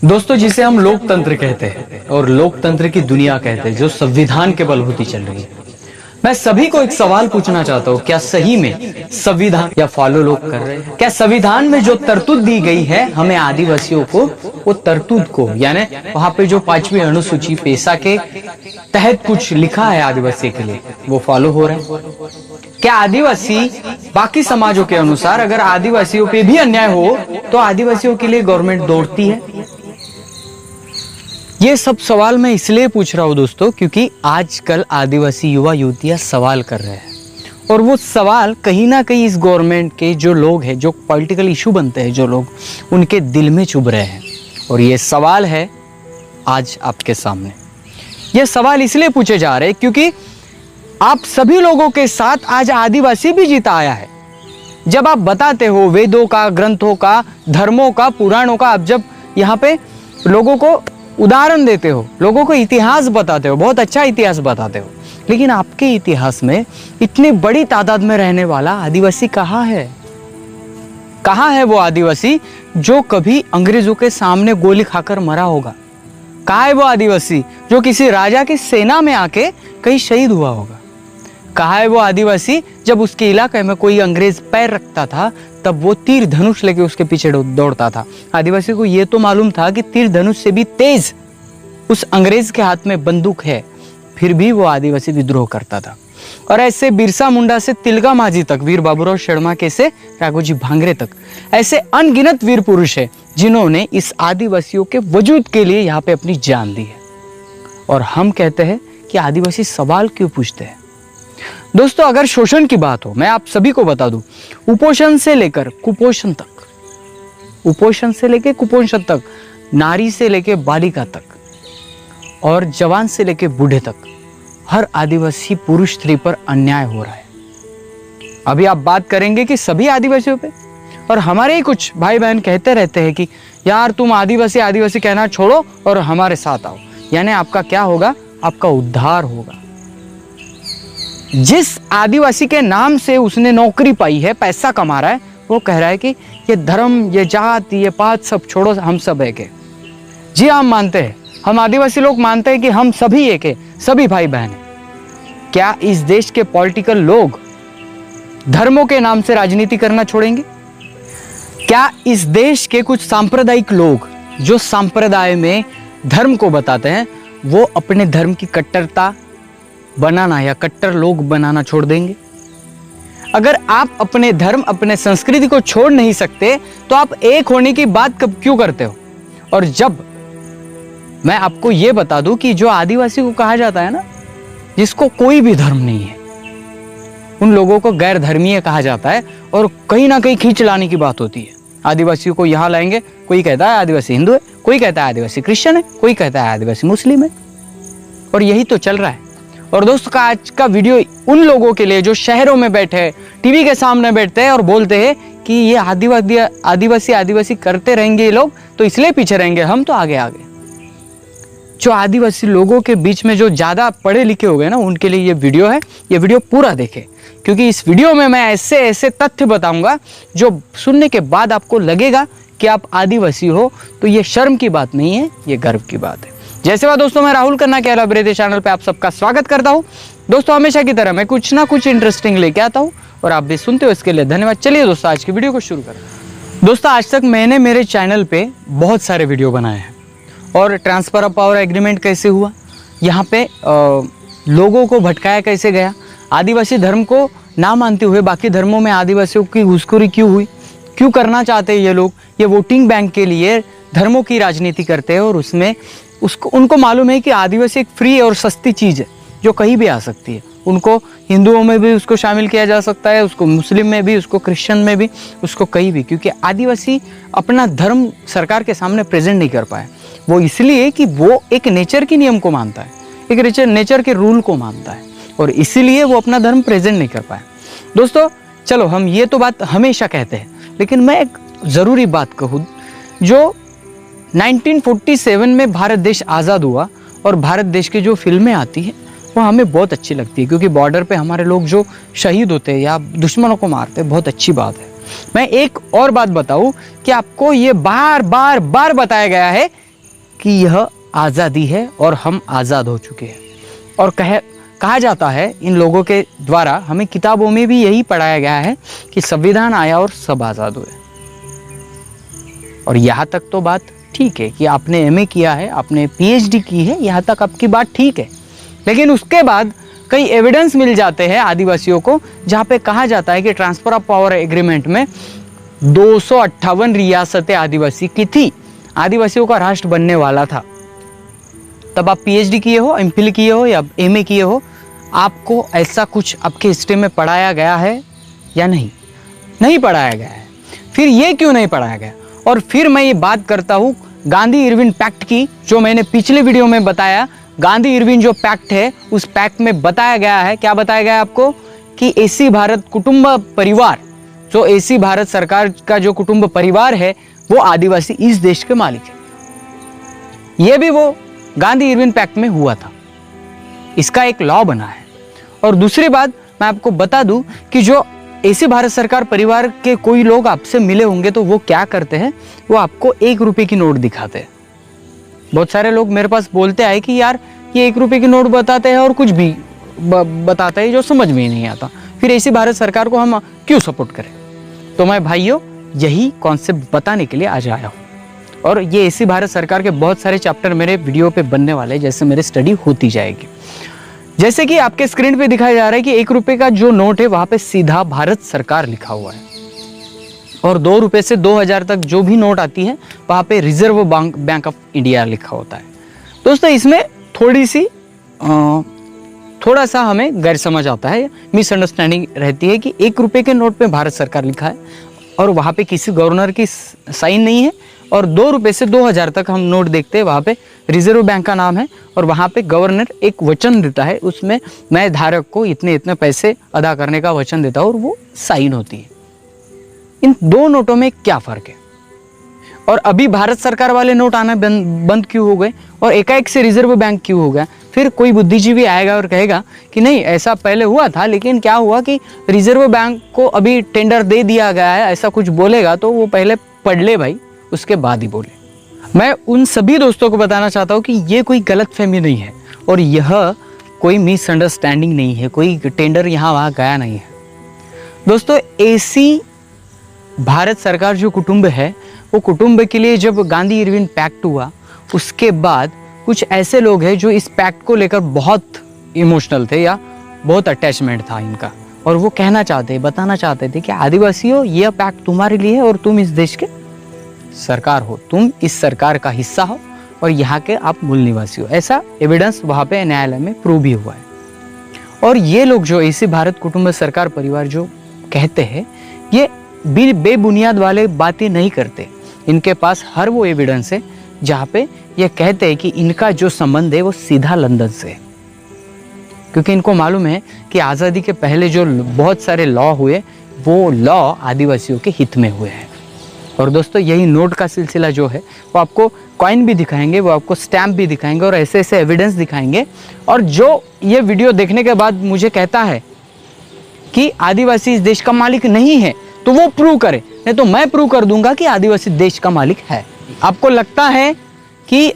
दोस्तों, जिसे हम लोकतंत्र कहते हैं और लोकतंत्र की दुनिया कहते हैं, जो संविधान के बलबूती चल रही है, मैं सभी को एक सवाल पूछना चाहता हूँ। क्या सही में संविधान या फॉलो लोग कर रहे हैं? क्या संविधान में जो तरतूद दी गई है हमें आदिवासियों को, वो तरतूद को, यानी वहां पे जो 5वीं अनुसूची पेशा के तहत कुछ लिखा है आदिवासी के लिए, वो फॉलो हो रहा है? क्या आदिवासी बाकी समाजों के अनुसार अगर आदिवासियों पे भी अन्याय हो तो आदिवासियों के लिए गवर्नमेंट दौड़ती है? ये सब सवाल मैं इसलिए पूछ रहा हूं दोस्तों, क्योंकि आजकल आदिवासी युवा युवतियां सवाल कर रहे हैं और वो सवाल कहीं ना कहीं इस गवर्नमेंट के जो लोग हैं, जो पॉलिटिकल इशू बनते हैं, जो लोग, उनके दिल में चुभ रहे हैं। और ये सवाल है आज आपके सामने। ये सवाल इसलिए पूछे जा रहे हैं क्योंकि आप सभी लोगों के साथ आज आदिवासी भी जीता आया है। जब आप बताते हो वेदों का, ग्रंथों का, धर्मों का, पुराणों का, आप जब यहाँ पे लोगों को उदाहरण देते हो, लोगों को इतिहास बताते हो, बहुत अच्छा इतिहास बताते हो, लेकिन आपके इतिहास में इतनी बड़ी तादाद में रहने वाला आदिवासी कहाँ है? कहाँ है वो आदिवासी जो कभी अंग्रेजों के सामने गोली खाकर मरा होगा? कहाँ है वो आदिवासी जो किसी राजा की सेना में आके कहीं शहीद हुआ होगा? कहाँ है वो आदिवासी जब उसके इलाके में कोई अंग्रेज पैर रखता था तब वो तीर धनुष लेके उसके पीछे दौड़ता था? आदिवासी को ये तो मालूम था कि तीर धनुष से भी तेज उस अंग्रेज के हाथ में बंदूक है, फिर भी वो आदिवासी विद्रोह करता था। और ऐसे बिरसा मुंडा से तिलका मांझी तक, वीर बाबूराव शर्मा से राघोजी भांगरे तक, ऐसे अनगिनत वीर पुरुष है जिन्होंने इस आदिवासियों के वजूद के लिए यहाँ पे अपनी जान दी है। और हम कहते हैं कि आदिवासी सवाल क्यों पूछते हैं? दोस्तों, अगर शोषण की बात हो, मैं आप सभी को बता दूं, कुपोषण से लेकर कुपोषण तक, कुपोषण से लेकर कुपोषण तक, नारी से लेकर बालिका तक और जवान से लेकर बूढ़े तक, हर आदिवासी पुरुष स्त्री पर अन्याय हो रहा है। अभी आप बात करेंगे कि सभी आदिवासियों पे, और हमारे ही कुछ भाई बहन कहते रहते हैं कि यार तुम आदिवासी आदिवासी कहना छोड़ो और हमारे साथ आओ। यानी आपका क्या होगा? आपका उद्धार होगा। जिस आदिवासी के नाम से उसने नौकरी पाई है, पैसा कमा रहा है, वो कह रहा है कि ये धर्म, ये जात, ये पात सब छोड़ो, हम सब एक है। जी हम मानते हैं, हम आदिवासी लोग मानते हैं कि हम सभी एक है, सभी भाई बहन हैं। क्या इस देश के पॉलिटिकल लोग धर्मों के नाम से राजनीति करना छोड़ेंगे? क्या इस देश के कुछ सांप्रदायिक लोग जो संप्रदाय में धर्म को बताते हैं, वो अपने धर्म की कट्टरता बनाना या कट्टर लोग बनाना छोड़ देंगे? अगर आप अपने धर्म, अपने संस्कृति को छोड़ नहीं सकते तो आप एक होने की बात कब क्यों करते हो? और जब मैं आपको यह बता दूं कि जो आदिवासी को कहा जाता है ना, जिसको कोई भी धर्म नहीं है, उन लोगों को गैर धर्मीय कहा जाता है और कहीं ना कहीं खींच लाने की बात होती है। आदिवासियों को यहां लाएंगे, कोई कहता है आदिवासी हिंदू है, कोई कहता है आदिवासी क्रिश्चियन है, कोई कहता है आदिवासी मुस्लिम है, और यही तो चल रहा है। और दोस्तों का आज का वीडियो उन लोगों के लिए जो शहरों में बैठे, टीवी के सामने बैठते हैं और बोलते हैं कि ये आदिवासी आदिवासी करते रहेंगे ये लोग, तो इसलिए पीछे रहेंगे, हम तो आगे आगे। जो आदिवासी लोगों के बीच में जो ज्यादा पढ़े लिखे हो गए ना, उनके लिए ये वीडियो है। ये वीडियो पूरा देखें, क्योंकि इस वीडियो में मैं ऐसे ऐसे तथ्य बताऊंगा जो सुनने के बाद आपको लगेगा कि आप आदिवासी हो। तो ये शर्म की बात नहीं है, ये गर्व की बात है। जैसे बात दोस्तों, मैं राहुल खन्ना के अलबरेदे चैनल पे आप सबका स्वागत करता हूं। दोस्तों, हमेशा की तरह मैं कुछ ना कुछ इंटरेस्टिंग लेके आता हूं और आप भी सुनते हो, इसके लिए धन्यवाद। चलिए दोस्तों, आज की वीडियो को शुरू करें। दोस्तों, आज तक मैंने मेरे चैनल पे बहुत सारे वीडियो बनाए हैं और ट्रांसफर ऑफ पावर एग्रीमेंट कैसे हुआ, यहाँ पे लोगों को भटकाया कैसे गया, आदिवासी धर्म को ना मानते हुए बाकी धर्मों में आदिवासियों की घुसखोरी क्यों हुई, क्यों करना चाहते हैं ये लोग, ये वोटिंग बैंक के लिए धर्मों की राजनीति करते हैं और उसमें उनको मालूम है कि आदिवासी एक फ्री और सस्ती चीज़ है जो कहीं भी आ सकती है। उनको हिंदुओं में भी उसको शामिल किया जा सकता है, उसको मुस्लिम में भी, उसको क्रिश्चियन में भी, उसको कहीं भी, क्योंकि आदिवासी अपना धर्म सरकार के सामने प्रेजेंट नहीं कर पाए। वो इसलिए कि वो एक नेचर के नियम को मानता है, एक नेचर के रूल को मानता है, और इसीलिए वो अपना धर्म प्रेजेंट नहीं कर पाए। दोस्तों चलो, हम ये तो बात हमेशा कहते हैं, लेकिन मैं एक ज़रूरी बात कहूँ। जो 1947 में भारत देश आज़ाद हुआ और भारत देश की जो फिल्में आती हैं वो हमें बहुत अच्छी लगती है, क्योंकि बॉर्डर पे हमारे लोग जो शहीद होते हैं या दुश्मनों को मारते हैं, बहुत अच्छी बात है। मैं एक और बात बताऊं कि आपको ये बार बार बताया गया है कि यह आज़ादी है और हम आज़ाद हो चुके हैं। और कहा जाता है इन लोगों के द्वारा, हमें किताबों में भी यही पढ़ाया गया है कि संविधान आया और सब आज़ाद हुए। और यहाँ तक तो बात ठीक है कि आपने एमए किया है, आपने पीएचडी की है, यहाँ तक आपकी बात ठीक है। लेकिन उसके बाद कई एविडेंस मिल जाते हैं आदिवासियों को, जहाँ पे कहा जाता है कि ट्रांसफर ऑफ पावर एग्रीमेंट में 258 रियासतें आदिवासी की थी, आदिवासियों का राष्ट्र बनने वाला था। तब आप पीएचडी किए हो, एमफिल किए हो या एमए किए हो, आपको ऐसा कुछ आपके हिस्ट्री में पढ़ाया गया है या नहीं? नहीं पढ़ाया गया है। फिर ये क्यों नहीं पढ़ाया गया? और फिर मैं ये बात करता हूँ गांधी इरविन पैक्ट की, जो मैंने पिछले वीडियो में बताया। गांधी इरविन जो पैक्ट है, उस पैक्ट में बताया गया है, क्या बताया गया है आपको, कि एसी भारत कुटुंब परिवार, जो एसी भारत सरकार का जो कुटुंब परिवार है, वो आदिवासी इस देश के मालिक है। ये भी वो गांधी इरविन पैक्ट में हुआ था, इसका एक लॉ बना है। और दूसरी बात मैं आपको बता दूं कि जो एसी भारत सरकार परिवार के कोई लोग आपसे मिले होंगे तो वो क्या करते हैं, वो आपको 1 रुपए की नोट दिखाते हैं। बहुत सारे लोग मेरे पास बोलते आए कि यार ये 1 रुपए की नोट बताते हैं और कुछ भी बताते हैं जो समझ में ही नहीं आता, फिर एसी भारत सरकार को हम क्यों सपोर्ट करें? तो मैं भाइयों यही कॉन्सेप्ट बताने के लिए आज आया हूँ। और ये एसी भारत सरकार के बहुत सारे चैप्टर मेरे वीडियो पे बनने वाले हैं, जैसे मेरी स्टडी होती जाएगी। जैसे कि आपके स्क्रीन पे दिखाया जा रहा है कि 1 रुपए का जो नोट है वहां पे सीधा भारत सरकार लिखा हुआ है, और 2 रुपए से 2000 तक जो भी नोट आती है वहां पे रिजर्व बैंक ऑफ इंडिया लिखा होता है। दोस्तों इसमें थोड़ा सा हमें गैर समझ आता है, मिसअंडरस्टैंडिंग रहती है कि 1 रुपए के नोट पे भारत सरकार लिखा है और वहां पे किसी गवर्नर की साइन नहीं है, और 2 रुपए से 2000 तक हम नोट देखते हैं वहां पे रिजर्व बैंक का नाम है, और वहां पे गवर्नर एक वचन देता है, उसमें मैं धारक को इतने इतने पैसे अदा करने का वचन देता हूं और वो साइन होती है। इन 2 नोटों में क्या फर्क है? और अभी भारत सरकार वाले नोट आना बंद क्यों हो गए और एकाएक से रिजर्व बैंक क्यों हो गया? फिर कोई बुद्धिजीवी आएगा और कहेगा कि नहीं ऐसा पहले हुआ था, लेकिन क्या हुआ कि रिजर्व बैंक को अभी टेंडर दे दिया गया है, ऐसा कुछ बोलेगा तो वो पहले पढ़ ले भाई, उसके बाद ही बोले। मैं उन सभी दोस्तों को बताना चाहता हूँ कि ये कोई गलतफहमी नहीं है और यह कोई मिसअंडरस्टैंडिंग नहीं है, कोई टेंडर यहाँ वहाँ गया नहीं है। दोस्तों एसी भारत सरकार जो कुटुंब है, वो कुटुंब के लिए जब गांधी इरविन पैक्ट हुआ, उसके बाद कुछ ऐसे लोग हैं जो इस पैक्ट को लेकर बहुत इमोशनल थे या बहुत अटैचमेंट था इनका, और वो कहना चाहते, बताना चाहते थे कि आदिवासियों यह पैक्ट तुम्हारे लिए है और तुम इस देश के सरकार हो, तुम इस सरकार का हिस्सा हो और यहाँ के आप मूल निवासी हो। ऐसा एविडेंस वहाँ पे न्यायालय में प्रूव भी हुआ है। और ये लोग जो एसी भारत कुटुंब सरकार परिवार जो कहते हैं, ये बेबुनियाद वाले बातें नहीं करते। इनके पास हर वो एविडेंस है जहाँ पे ये कहते हैं कि इनका जो संबंध है वो सीधा लंदन से है, क्योंकि इनको मालूम है कि आज़ादी के पहले जो बहुत सारे लॉ हुए, वो लॉ आदिवासियों के हित में हुए हैं। और दोस्तों यही नोट का सिलसिला जो है, वो आपको कॉइन भी दिखाएंगे, वो आपको स्टैम्प भी दिखाएंगे और ऐसे ऐसे एविडेंस दिखाएंगे। और जो ये वीडियो देखने के बाद मुझे कहता है कि आदिवासी इस देश का मालिक नहीं है, तो वो प्रूव करे, नहीं तो मैं प्रूव कर दूंगा कि आदिवासी देश का मालिक है। आपको लगता है कि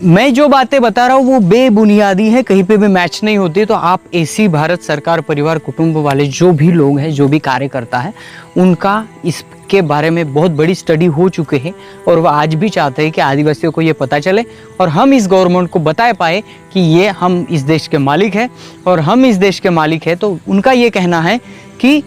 मैं जो बातें बता रहा हूँ वो बेबुनियादी है, कहीं पे भी मैच नहीं होती, तो आप एसी भारत सरकार परिवार कुटुंब वाले जो भी लोग हैं, जो भी कार्यकर्ता है, उनका इसके बारे में बहुत बड़ी स्टडी हो चुके हैं और वह आज भी चाहते हैं कि आदिवासियों को ये पता चले और हम इस गवर्नमेंट को बता पाए कि ये हम इस देश के मालिक हैं और हम इस देश के मालिक हैं। तो उनका ये कहना है कि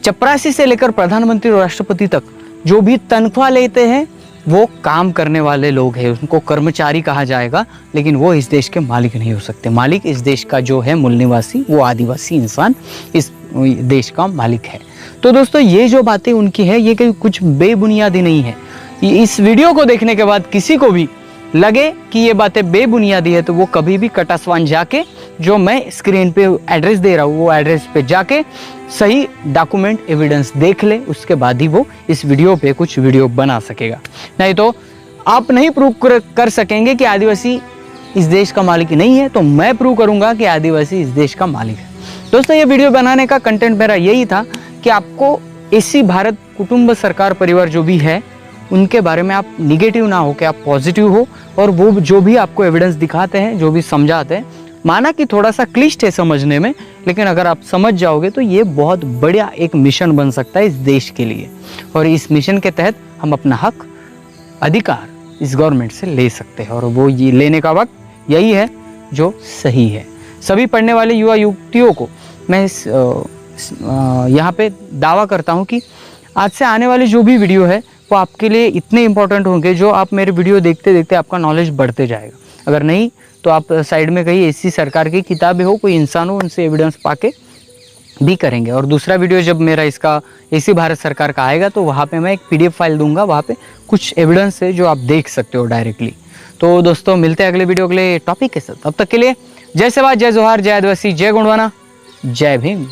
चपरासी से लेकर प्रधानमंत्री और राष्ट्रपति तक जो भी तनख्वाह लेते हैं वो काम करने वाले लोग हैं, उनको कर्मचारी कहा जाएगा, लेकिन वो इस देश के मालिक नहीं हो सकते। मालिक इस देश का जो है मूल निवासी, वो आदिवासी इंसान इस देश का मालिक है। तो दोस्तों ये जो बातें उनकी है, ये कुछ बेबुनियादी नहीं है। इस वीडियो को देखने के बाद किसी को भी लगे कि ये बातें बेबुनियादी है, तो वो कभी भी कटास्वान जाके, जो मैं स्क्रीन पे एड्रेस दे रहा हूँ, वो एड्रेस पे जाके सही डॉक्यूमेंट एविडेंस देख ले, उसके बाद ही वो इस वीडियो पे कुछ वीडियो बना सकेगा। नहीं तो आप नहीं प्रूव कर सकेंगे कि आदिवासी इस देश का मालिक नहीं है, तो मैं प्रूव करूंगा कि आदिवासी इस देश का मालिक है। दोस्तों ये वीडियो बनाने का कंटेंट मेरा यही था कि आपको एसी भारत कुटुंब सरकार परिवार जो भी है उनके बारे में आप निगेटिव ना हो, कि आप पॉजिटिव हो, और वो जो भी आपको एविडेंस दिखाते हैं, जो भी समझाते हैं, माना कि थोड़ा सा क्लिष्ट है समझने में, लेकिन अगर आप समझ जाओगे तो ये बहुत बढ़िया एक मिशन बन सकता है इस देश के लिए। और इस मिशन के तहत हम अपना हक, अधिकार इस गवर्नमेंट से ले सकते हैं, और वो ये लेने का वक्त यही है जो सही है। सभी पढ़ने वाले युवा युवतियों को मैं यहाँ पे दावा करता हूँ कि आज से आने वाले जो भी वीडियो है वो आपके लिए इतने इंपॉर्टेंट होंगे, जो आप मेरे वीडियो देखते देखते आपका नॉलेज बढ़ते जाएगा। अगर नहीं तो आप साइड में कहीं ऐसी सरकार की किताबें हो, कोई इंसान हो, उनसे एविडेंस पाके भी करेंगे। और दूसरा वीडियो जब मेरा इसका ऐसी भारत सरकार का आएगा तो वहाँ पे मैं एक PDF फाइल दूंगा, वहाँ पे कुछ एविडेंस है जो आप देख सकते हो डायरेक्टली। तो दोस्तों मिलते हैं अगले वीडियो अगले टॉपिक के साथ। तब तक के लिए जय सेवा, जय जोहार, जय आदिवासी, जय गुणवाना, जय भीम।